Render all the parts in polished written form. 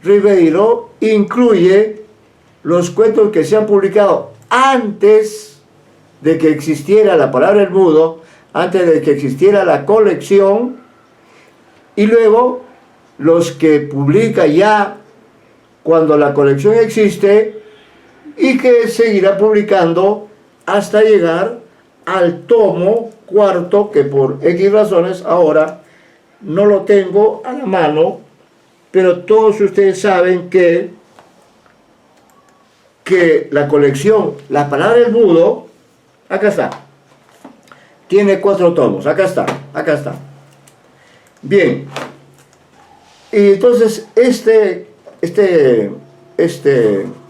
Ribeiro incluye los cuentos que se han publicado antes de que existiera la palabra El Mudo, antes de que existiera la colección, y luego los que publica ya cuando la colección existe y que seguirá publicando hasta llegar al tomo cuarto, que por X razones ahora no lo tengo a la mano, pero todos ustedes saben que la colección, la palabra El Mudo, acá está, tiene 4 tomos, acá está. Bien, y entonces este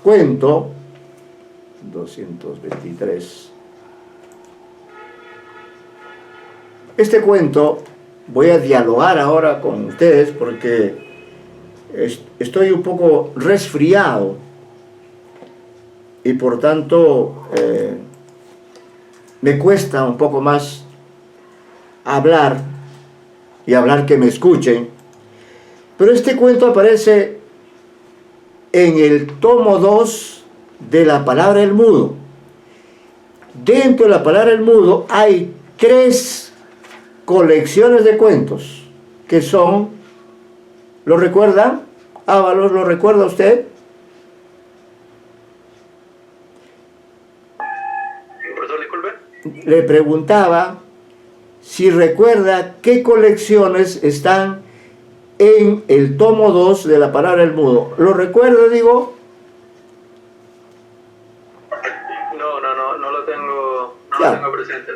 cuento, 223, este cuento, voy a dialogar ahora con ustedes porque estoy un poco resfriado y por tanto me cuesta un poco más hablar y hablar que me escuchen, pero este cuento aparece en el tomo 2 de la palabra El Mudo. Dentro de la palabra El Mudo hay 3 colecciones de cuentos que son, ¿lo recuerdan? Ábalos, ¿lo recuerda usted? Profesor, disculpe. Le preguntaba si recuerda qué colecciones están en el tomo 2 de la palabra El Mudo. ¿Lo recuerda, digo? No lo tengo presente.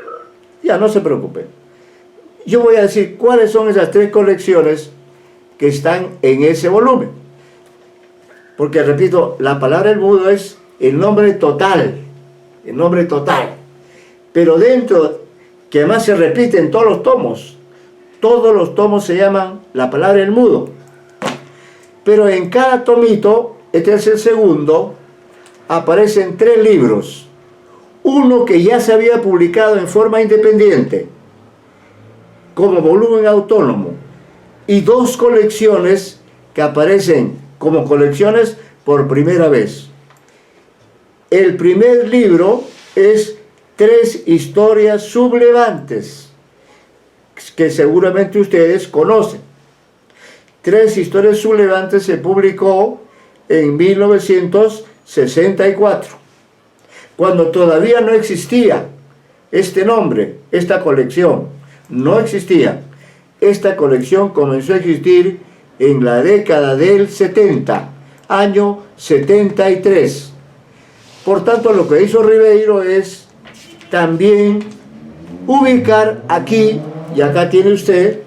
Ya, no se preocupe. Yo voy a decir cuáles son esas 3 colecciones que están en ese volumen. Porque, repito, la palabra El Mudo es el nombre total. El nombre total. Pero dentro, que además se repite en todos los tomos se llaman la palabra El Mudo. Pero en cada tomito, este es el segundo, aparecen 3 libros. Uno que ya se había publicado en forma independiente, como volumen autónomo, y 2 colecciones que aparecen como colecciones por primera vez. El primer libro es 3 historias sublevantes, que seguramente ustedes conocen. 3 historias sublevantes se publicó en 1964, cuando todavía no existía este nombre, esta colección. No existía. Esta colección comenzó a existir en la década del 70, año 73. Por tanto, lo que hizo Ribeiro es también ubicar aquí, y acá tiene usted,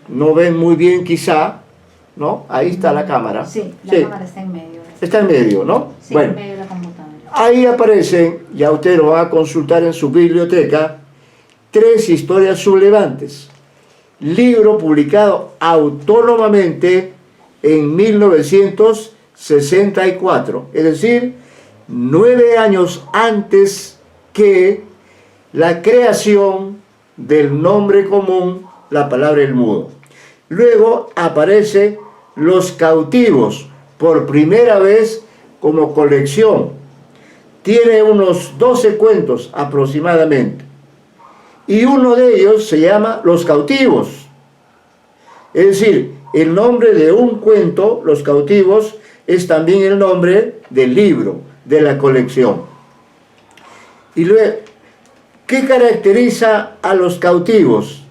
no ven muy bien quizá, ¿no? Ahí está la cámara. Sí, la cámara está en medio. Está en medio, ¿no? Sí, bueno, en medio de la computadora. Ahí aparecen, ya usted lo va a consultar en su biblioteca, 3 historias sublevantes. Libro publicado autónomamente en 1964, es decir, 9 años antes que la creación del nombre común, la palabra El Mudo. Luego aparece Los Cautivos, por primera vez como colección. Tiene unos 12 cuentos aproximadamente. Y uno de ellos se llama Los Cautivos. Es decir, el nombre de un cuento, Los Cautivos, es también el nombre del libro, de la colección. Y luego, ¿qué caracteriza a Los Cautivos?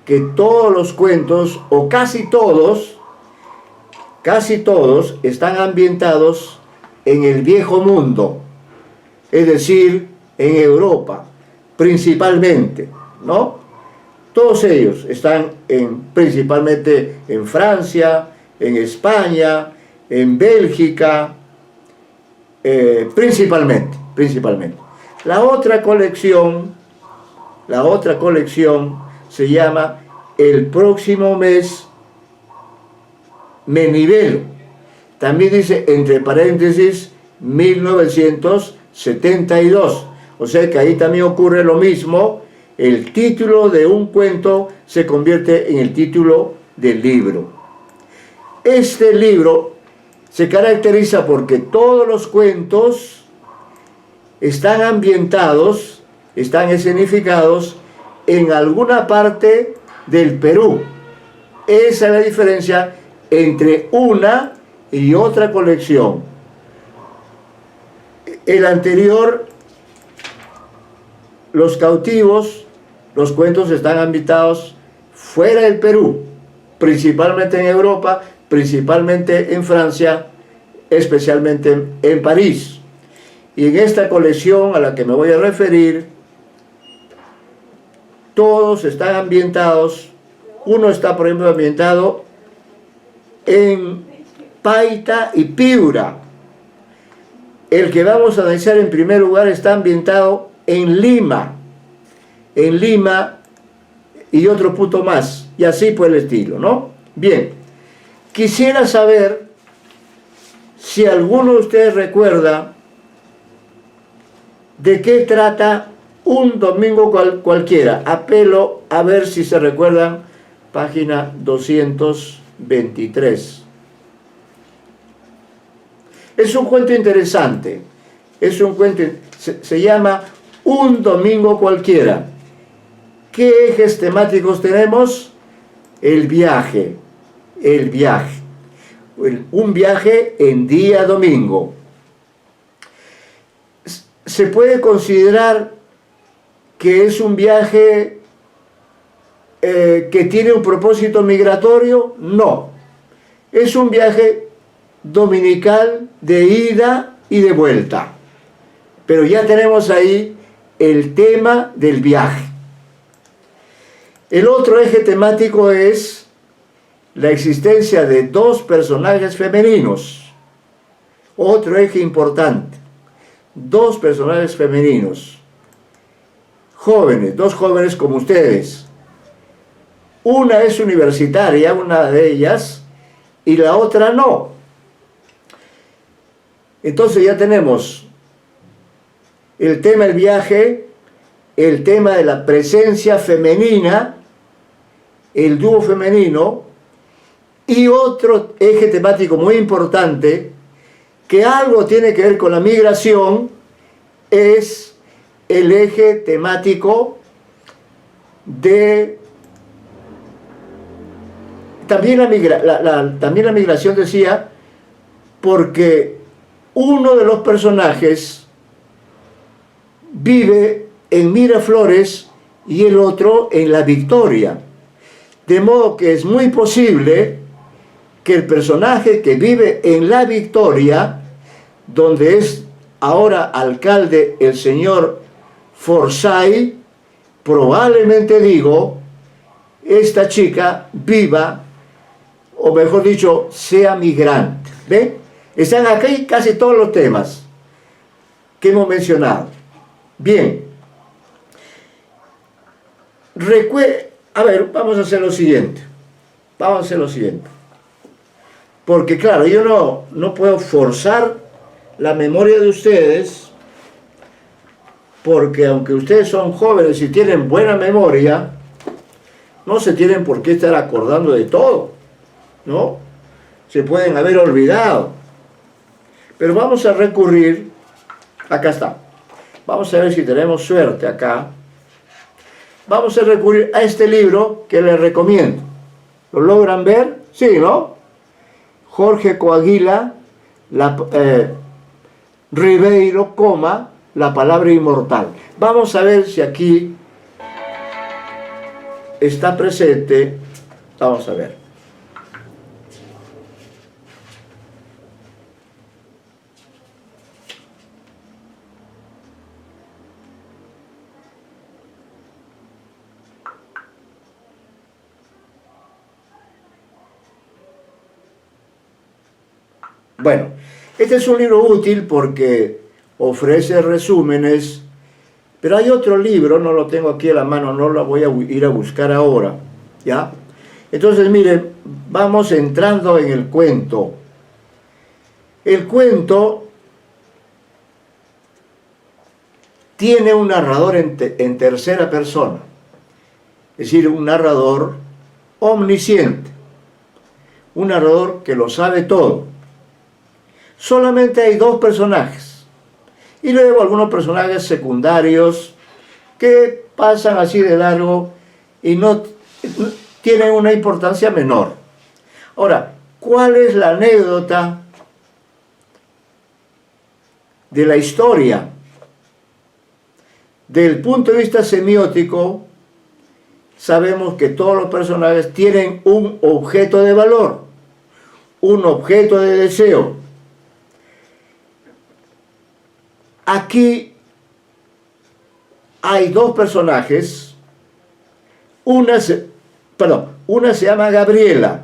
Que todos los cuentos, o casi todos, están ambientados en el Viejo Mundo, es decir, en Europa, principalmente, ¿no? Todos ellos están principalmente en Francia, en España, en Bélgica, principalmente. La otra colección se llama El próximo mes me nivelo. También dice, entre paréntesis, 1972. O sea que ahí también ocurre lo mismo. El título de un cuento se convierte en el título del libro. Este libro se caracteriza porque todos los cuentos están ambientados, están escenificados en alguna parte del Perú. Esa es la diferencia entre una y otra colección. El anterior, Los Cautivos, los cuentos están ambientados fuera del Perú, principalmente en Europa, principalmente en Francia, especialmente en París. Y en esta colección a la que me voy a referir, todos están ambientados. Uno está, por ejemplo, ambientado en Paita y Piura. El que vamos a analizar en primer lugar está ambientado en Lima y otro punto más, y así por el estilo, ¿no? Bien, quisiera saber si alguno de ustedes recuerda de qué trata Un domingo cualquiera. Apelo a ver si se recuerdan, página 223. Es un cuento interesante, se llama Un domingo cualquiera. ¿Qué ejes temáticos tenemos? El viaje. Un viaje en día domingo. ¿Se puede considerar que es un viaje que tiene un propósito migratorio? No. Es un viaje dominical de ida y de vuelta. Pero ya tenemos ahí el tema del viaje. El otro eje temático es la existencia de dos personajes femeninos. Otro eje importante. Dos personajes femeninos. Jóvenes, dos jóvenes como ustedes. Una es universitaria, una de ellas, y la otra no. Entonces ya tenemos el tema del viaje, el tema de la presencia femenina, el dúo femenino, y otro eje temático muy importante, que algo tiene que ver con la migración, es el eje temático de también la migración, decía, porque uno de los personajes vive en Miraflores y el otro en La Victoria, de modo que es muy posible que el personaje que vive en La Victoria, donde es ahora alcalde el señor Forsyth, probablemente digo, esta chica viva, o mejor dicho, sea migrante. ¿Ven? Están aquí casi todos los temas que hemos mencionado. Bien. A ver, vamos a hacer lo siguiente. Porque claro, yo no puedo forzar la memoria de ustedes, porque aunque ustedes son jóvenes y tienen buena memoria, no se tienen por qué estar acordando de todo, ¿no? Se pueden haber olvidado. Pero vamos a recurrir, acá está, vamos a ver si tenemos suerte acá. Vamos a recurrir a este libro que les recomiendo. ¿Lo logran ver? Sí, ¿no? Jorge Coaguila, Ribeiro, La palabra inmortal. Vamos a ver si aquí está presente. Vamos a ver. Bueno, este es un libro útil porque ofrece resúmenes, pero hay otro libro, no lo tengo aquí a la mano, no lo voy a ir a buscar ahora, ¿ya? Entonces, miren, vamos entrando en el cuento. El cuento tiene un narrador en tercera persona, es decir, un narrador omnisciente. un narrador que lo sabe todo. Solamente hay dos personajes. Y luego algunos personajes secundarios que pasan así de largo y no tienen una importancia menor. Ahora, ¿cuál es la anécdota de la historia? Del punto de vista semiótico, sabemos que todos los personajes tienen un objeto de valor, un objeto de deseo. Aquí hay dos personajes, una se llama Gabriela.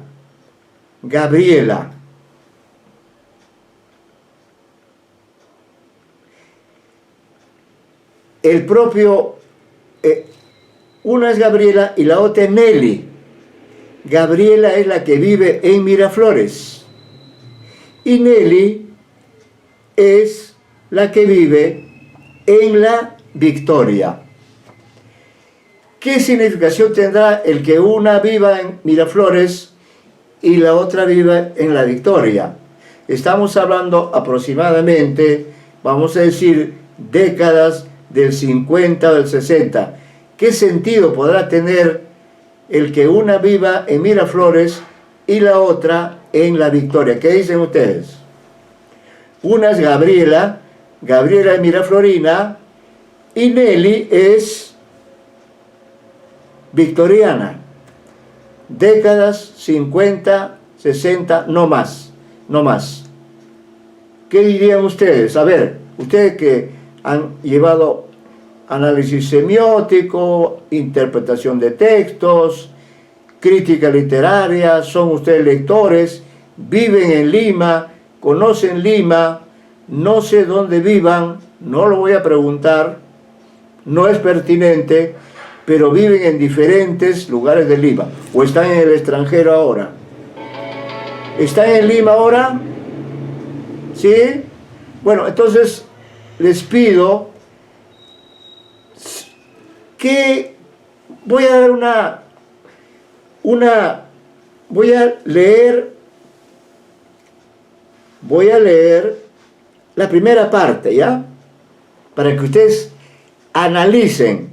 El propio, una es Gabriela y la otra es Nelly. Gabriela es la que vive en Miraflores y Nelly es la que vive en La Victoria. ¿Qué significación tendrá el que una viva en Miraflores y la otra viva en La Victoria? Estamos hablando aproximadamente, vamos a decir, décadas del 50 o del 60. ¿Qué sentido podrá tener el que una viva en Miraflores y la otra en La Victoria? ¿Qué dicen ustedes? Una es Gabriela es miraflorina y Nelly es victoriana. Décadas 50, 60, no más. ¿Qué dirían ustedes? A ver, ustedes que han llevado análisis semiótico, interpretación de textos, crítica literaria, son ustedes lectores, viven en Lima, conocen Lima, no sé dónde vivan, no lo voy a preguntar, no es pertinente, pero viven en diferentes lugares de Lima, o están en el extranjero ahora. ¿Están en Lima ahora? ¿Sí? Bueno, entonces les pido que voy a dar voy a leer la primera parte, ¿ya? Para que ustedes analicen.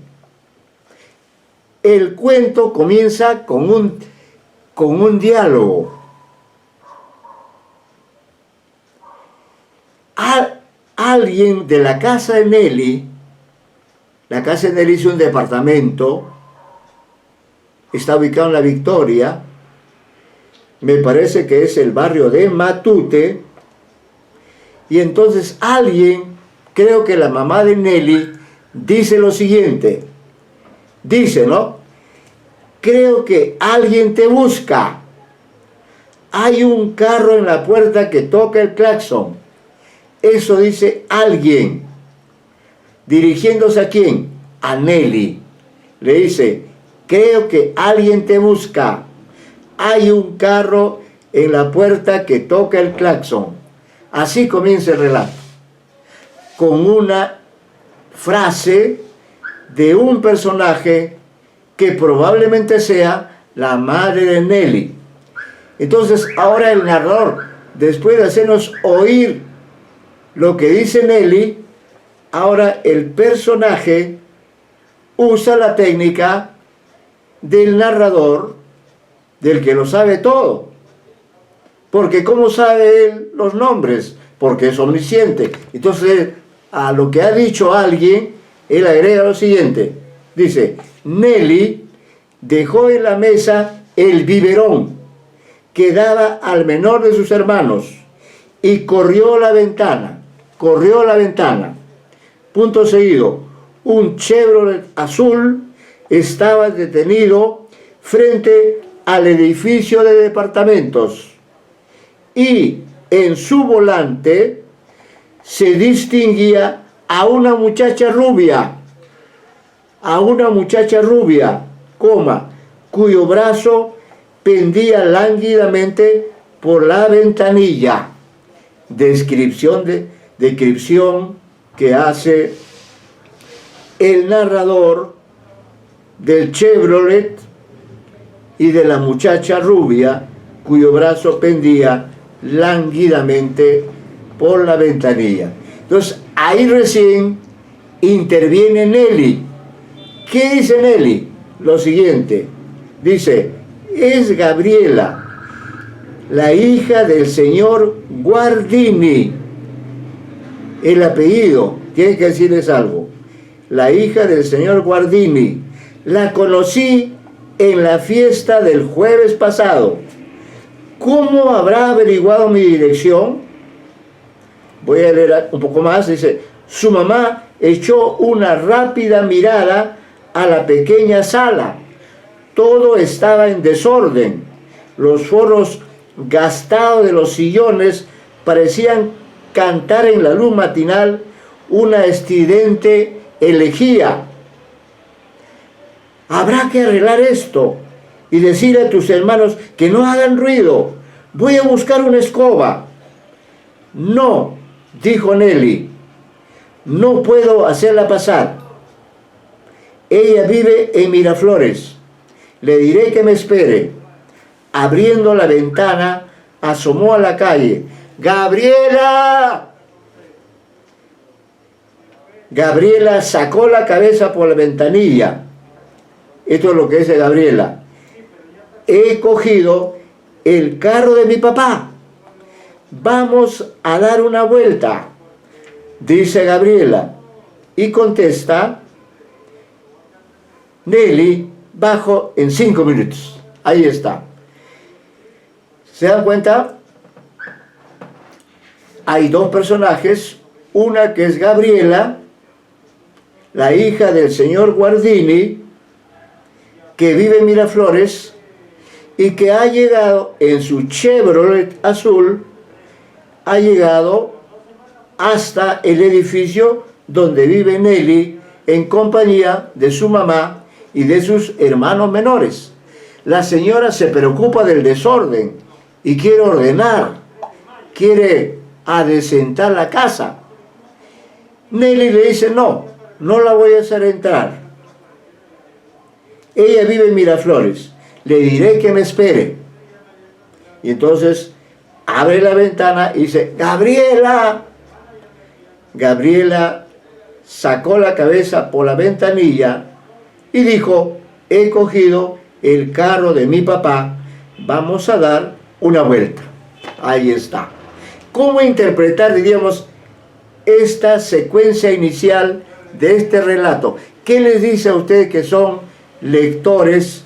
El cuento comienza con un diálogo. Alguien de la casa de Nelly, la casa de Nelly es un departamento, está ubicado en La Victoria, me parece que es el barrio de Matute, y entonces alguien, creo que la mamá de Nelly, dice lo siguiente, dice, ¿no? Creo que alguien te busca, hay un carro en la puerta que toca el claxon, eso dice alguien, dirigiéndose ¿a quién? A Nelly, le dice, creo que alguien te busca, hay un carro en la puerta que toca el claxon. Así comienza el relato, con una frase de un personaje que probablemente sea la madre de Nelly. Entonces ahora el narrador, después de hacernos oír lo que dice Nelly, ahora el personaje usa la técnica del narrador, del que lo sabe todo. Porque ¿cómo sabe él los nombres? Porque es omnisciente. Entonces, a lo que ha dicho alguien, él agrega lo siguiente. Dice, Nelly dejó en la mesa el biberón que daba al menor de sus hermanos y corrió a la ventana. Punto seguido. Un Chevrolet azul estaba detenido frente al edificio de departamentos. Y en su volante se distinguía a una muchacha rubia, cuyo brazo pendía lánguidamente por la ventanilla. Descripción que hace el narrador del Chevrolet y de la muchacha rubia cuyo brazo pendía lánguidamente por la ventanilla. Entonces, ahí recién interviene Nelly. ¿Qué dice Nelly? Lo siguiente, dice, es Gabriela, la hija del señor Guardini. El apellido, tiene que decirles algo. La hija del señor Guardini. La conocí en la fiesta del jueves pasado. ¿Cómo habrá averiguado mi dirección? Voy a leer un poco más. Dice, su mamá echó una rápida mirada a la pequeña sala. Todo estaba en desorden. Los forros gastados de los sillones parecían cantar en la luz matinal una estridente elegía. Habrá que arreglar esto y decir a tus hermanos que no hagan ruido. Voy a buscar una escoba. No, dijo Nelly, no puedo hacerla pasar. Ella vive en Miraflores. Le diré que me espere. Abriendo la ventana, asomó a la calle. ¡Gabriela! Gabriela sacó la cabeza por la ventanilla. Esto es lo que dice Gabriela. He cogido el carro de mi papá. Vamos a dar una vuelta, dice Gabriela. Y contesta Nelly, bajo en 5 minutos. Ahí está. ¿Se dan cuenta? Hay dos personajes, una que es Gabriela, la hija del señor Guardini, que vive en Miraflores y que ha llegado en su Chevrolet azul, ha llegado hasta el edificio donde vive Nelly en compañía de su mamá y de sus hermanos menores. La señora se preocupa del desorden y quiere ordenar, quiere adecentar la casa. Nelly le dice, no la voy a hacer entrar. Ella vive en Miraflores, le diré que me espere. Y entonces abre la ventana y dice, Gabriela. Gabriela sacó la cabeza por la ventanilla y dijo, he cogido el carro de mi papá, vamos a dar una vuelta. Ahí está. ¿Cómo interpretar, diríamos, esta secuencia inicial de este relato? ¿Qué les dice a ustedes que son lectores?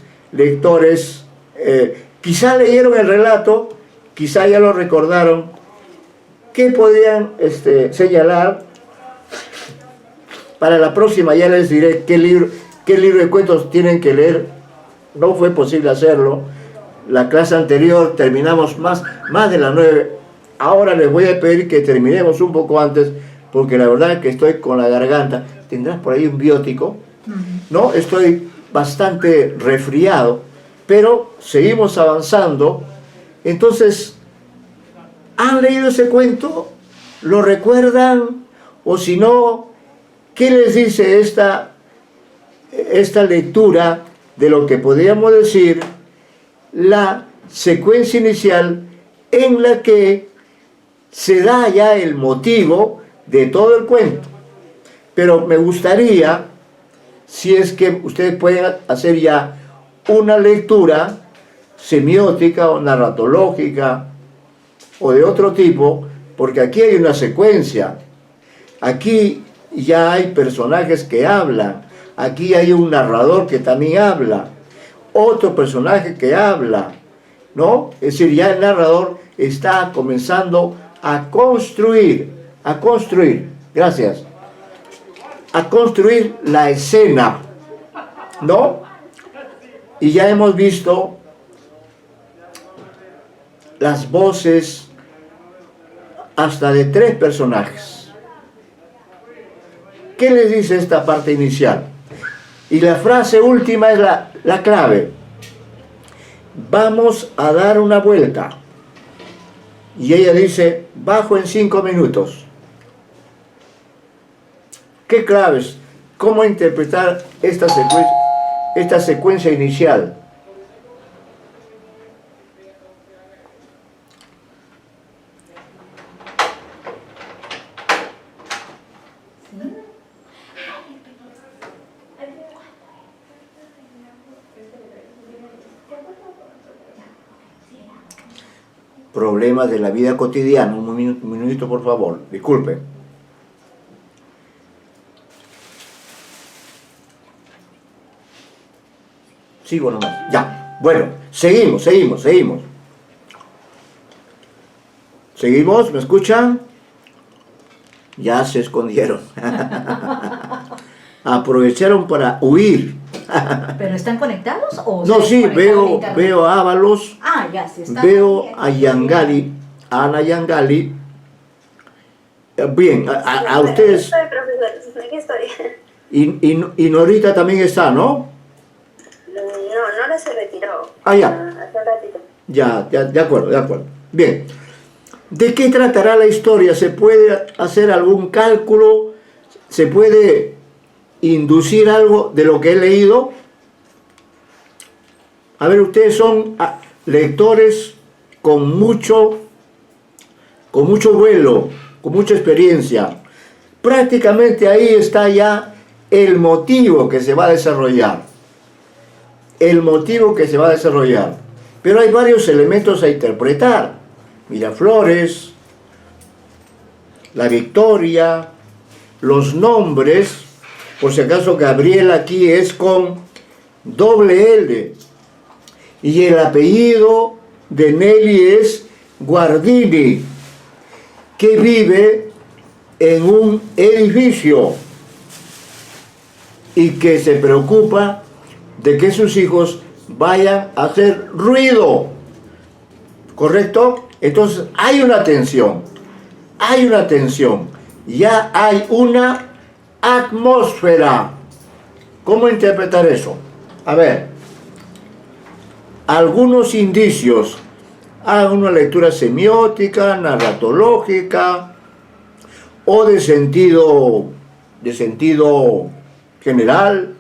Quizá leyeron el relato, quizá ya lo recordaron. ¿Qué podrían señalar? Para la próxima ya les diré qué libro de cuentos tienen que leer. No fue posible hacerlo. La clase anterior terminamos más de las 9. Ahora les voy a pedir que terminemos un poco antes, porque la verdad es que estoy con la garganta. ¿Tendrás por ahí un biótico? No, estoy bastante resfriado, pero seguimos avanzando. Entonces, ¿han leído ese cuento? ¿Lo recuerdan? O si no, ¿qué les dice esta lectura de lo que podríamos decir la secuencia inicial en la que se da ya el motivo de todo el cuento? Pero me gustaría, si es que ustedes pueden hacer ya una lectura semiótica o narratológica o de otro tipo, porque aquí hay una secuencia, aquí ya hay personajes que hablan, aquí hay un narrador que también habla, otro personaje que habla, ¿no? Es decir, ya el narrador está comenzando a construir, gracias, a construir la escena, ¿no? Y ya hemos visto las voces hasta de 3 personajes. ¿Qué les dice esta parte inicial? Y la frase última es la clave. Vamos a dar una vuelta. Y ella dice, bajo en 5 minutos. ¿Qué claves? ¿Cómo interpretar esta secuencia inicial? problemas de la vida cotidiana. Un minutito, por favor, disculpe. Sigo nomás. Ya. Bueno, seguimos. ¿Seguimos? ¿Me escuchan? Ya se escondieron. Aprovecharon para huir. ¿Pero están conectados o No, se sí, desconectaron de internet? veo a Ábalos, Ah, ya, sí está. veo a Yangali, a Ana Yangali. Bien, a ustedes. Estoy, profesor, aquí estoy. Y Norita también está, ¿no? No, Nora se retiró. Ah, ya. Hace un ratito. Ya, de acuerdo. Bien. ¿De qué tratará la historia? ¿Se puede hacer algún cálculo? ¿Se puede inducir algo de lo que he leído? A ver, ustedes son lectores con mucho vuelo, con mucha experiencia. Prácticamente ahí está ya el motivo que se va a desarrollar. Pero hay varios elementos a interpretar. Miraflores, la victoria, los nombres. Por si acaso Gabriela aquí es con doble L. Y el apellido de Nelly es Guardini, que vive en un edificio y que se preocupa de que sus hijos vayan a hacer ruido. ¿Correcto? Entonces hay una tensión, ya hay una atmósfera. ¿Cómo interpretar eso? A ver, algunos indicios. Hagan una lectura semiótica, narratológica o de sentido general.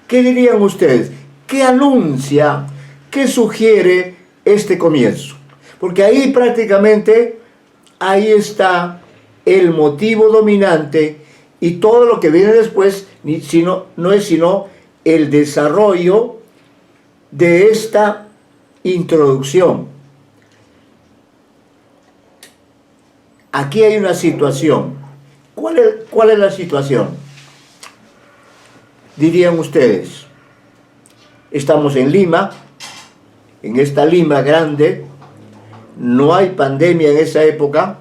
¿Qué dirían ustedes? ¿Qué anuncia, qué sugiere este comienzo? Porque ahí prácticamente, ahí está el motivo dominante y todo lo que viene después no es sino el desarrollo de esta introducción. Aquí hay una situación. ¿Cuál es la situación? Dirían ustedes, estamos en Lima, en esta Lima grande, no hay pandemia en esa época,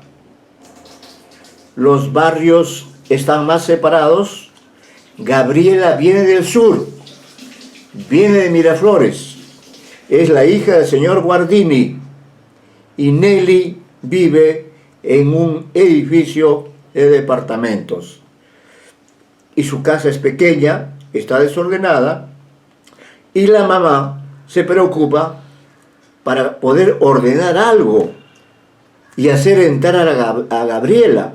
los barrios están más separados. Gabriela viene del sur, viene de Miraflores, es la hija del señor Guardini, y Nelly vive en un edificio de departamentos. Y su casa es pequeña, está desordenada, y la mamá se preocupa para poder ordenar algo y hacer entrar a Gabriela.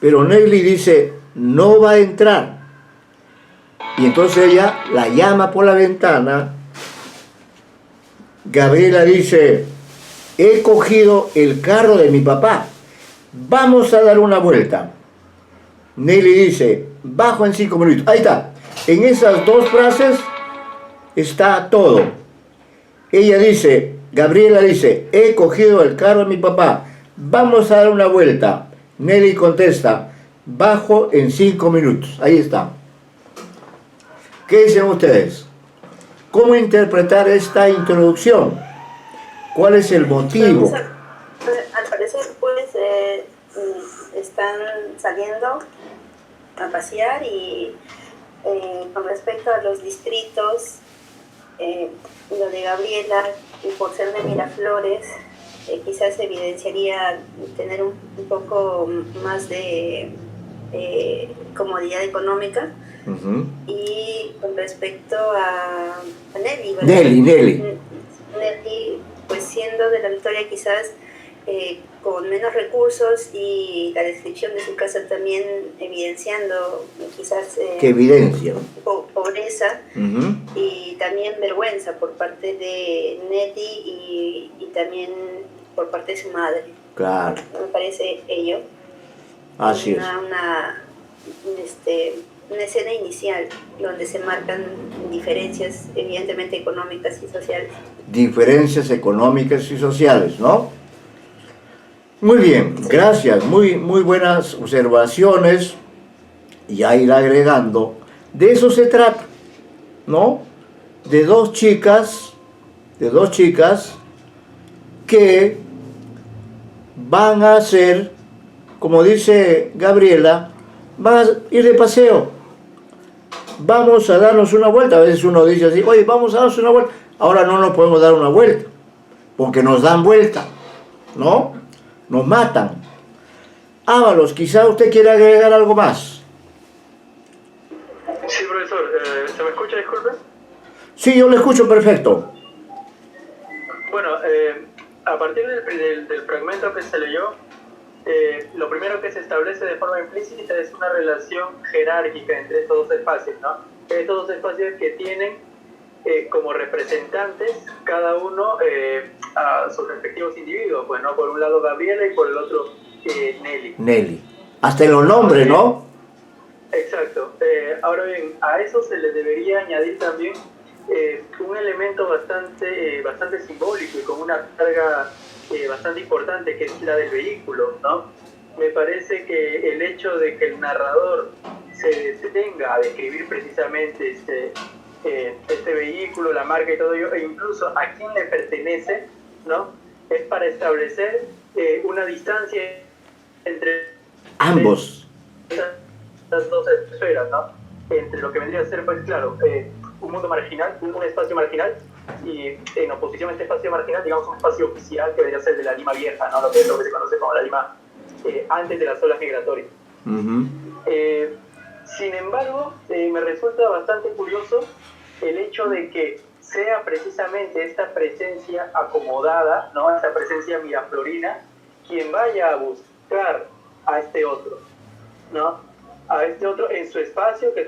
Pero Nelly dice, no va a entrar. Y entonces ella la llama por la ventana. Gabriela dice, he cogido el carro de mi papá, vamos a dar una vuelta. Nelly dice, bajo en 5 minutos. Ahí está. En esas dos frases está todo. Ella dice, Gabriela dice, he cogido el carro de mi papá, vamos a dar una vuelta. Nelly contesta, bajo en 5 minutos. Ahí está. ¿Qué dicen ustedes? ¿Cómo interpretar esta introducción? ¿Cuál es el motivo? Al parecer, pues, están saliendo a pasear y con respecto a los distritos, lo de Gabriela, y por ser de Miraflores, quizás evidenciaría tener un poco más de comodidad económica. Y con respecto a Nelly, ¿verdad? Nelly, pues siendo de la Victoria quizás con menos recursos, y la descripción de su casa también evidenciando quizás ¿qué evidencia? Pobreza y también vergüenza por parte de Nelly y también por parte de su madre. Claro. Me parece ello. Así es. Una escena inicial donde se marcan diferencias evidentemente económicas y sociales. Diferencias económicas y sociales, ¿no? Muy bien, gracias, muy buenas observaciones. Ya ir agregando, de eso se trata, ¿no? De dos chicas que van a hacer, como dice Gabriela, van a ir de paseo. Vamos a darnos una vuelta. A veces uno dice así, oye, vamos a darnos una vuelta. Ahora no nos podemos dar una vuelta, porque nos dan vuelta, ¿no? Nos matan. Ábalos, quizá usted quiera agregar algo más. Sí, profesor, ¿se me escucha, disculpe? Sí, yo le escucho perfecto. Bueno, a partir del fragmento que se leyó, lo primero que se establece de forma implícita es una relación jerárquica entre estos dos espacios, ¿no? Estos dos espacios que tienen como representantes cada uno a sus respectivos individuos, pues, ¿no? Por un lado Gabriela y por el otro Nelly. Nelly. Hasta en los nombres, ¿no? Exacto. Ahora bien, a eso se le debería añadir también un elemento bastante simbólico y con una carga bastante importante, que es la del vehículo, ¿no? Me parece que el hecho de que el narrador se detenga a describir precisamente este vehículo, la marca y todo ello, e incluso a quién le pertenece, ¿no? Es para establecer una distancia entre ambos. Estas dos esferas, ¿no? Entre lo que vendría a ser, pues claro, un mundo marginal, un espacio marginal, y en oposición a este espacio marginal, digamos, un espacio oficial que vendría a ser de la Lima Vieja, ¿no? Lo que se conoce como la Lima antes de las olas migratorias. Sin embargo, me resulta bastante curioso el hecho de que sea precisamente esta presencia acomodada, ¿no? Esta presencia miraflorina, quien vaya a buscar a este otro, ¿no? A este otro en su espacio, que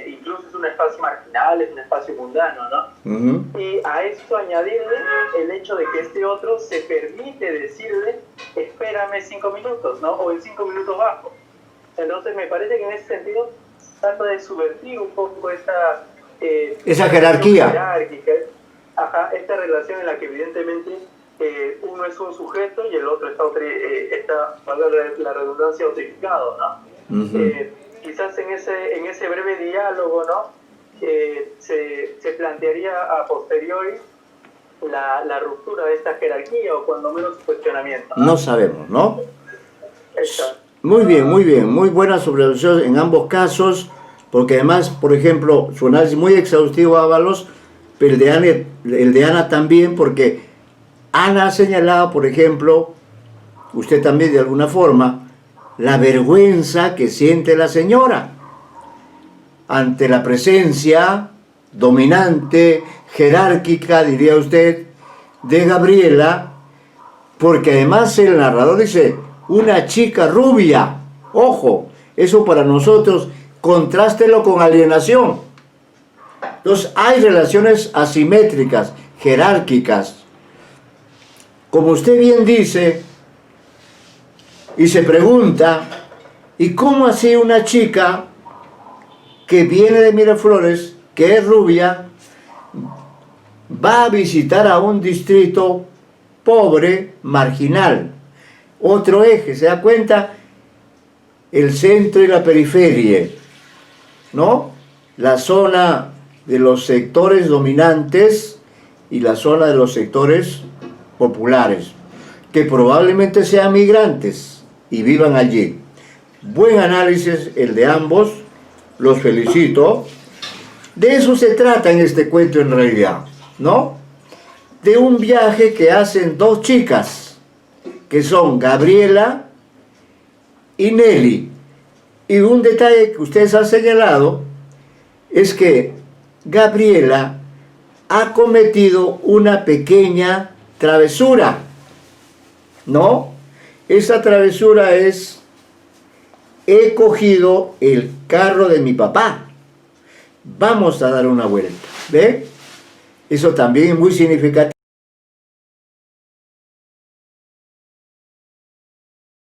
incluso es un espacio marginal, es un espacio mundano, ¿no? Y a esto añadirle el hecho de que este otro se permite decirle, espérame 5 minutos, ¿no? O en 5 minutos bajo. Entonces me parece que en ese sentido trata de subvertir un poco esa jerarquía. Jerárquica, esta relación en la que evidentemente uno es un sujeto y el otro está valga la redundancia, autorificado, ¿no? Quizás en ese breve diálogo, ¿no? Se plantearía a posteriori la ruptura de esta jerarquía, o cuando menos su cuestionamiento, ¿no? No sabemos, ¿no? Exacto. Muy bien, muy buenas observaciones en ambos casos, porque además, por ejemplo, su análisis muy exhaustivo, Ábalos, pero el de Ana también, porque Ana ha señalado, por ejemplo, usted también de alguna forma, la vergüenza que siente la señora ante la presencia dominante, jerárquica, diría usted, de Gabriela, porque además el narrador dice, una chica rubia. Ojo, eso para nosotros, contrástelo con alienación. Entonces hay relaciones asimétricas, jerárquicas. Como usted bien dice, y se pregunta, ¿y cómo así una chica que viene de Miraflores, que es rubia, va a visitar a un distrito pobre, marginal? Otro eje, ¿se da cuenta? El centro y la periferia, ¿no? La zona de los sectores dominantes y la zona de los sectores populares, que probablemente sean migrantes y vivan allí. Buen análisis el de ambos, los felicito. De eso se trata en este cuento en realidad, ¿no? De un viaje que hacen dos chicas, que son Gabriela y Nelly. Y un detalle que ustedes han señalado es que Gabriela ha cometido una pequeña travesura, ¿no? Esa travesura es, he cogido el carro de mi papá, vamos a dar una vuelta, ¿ve? Eso también es muy significativo.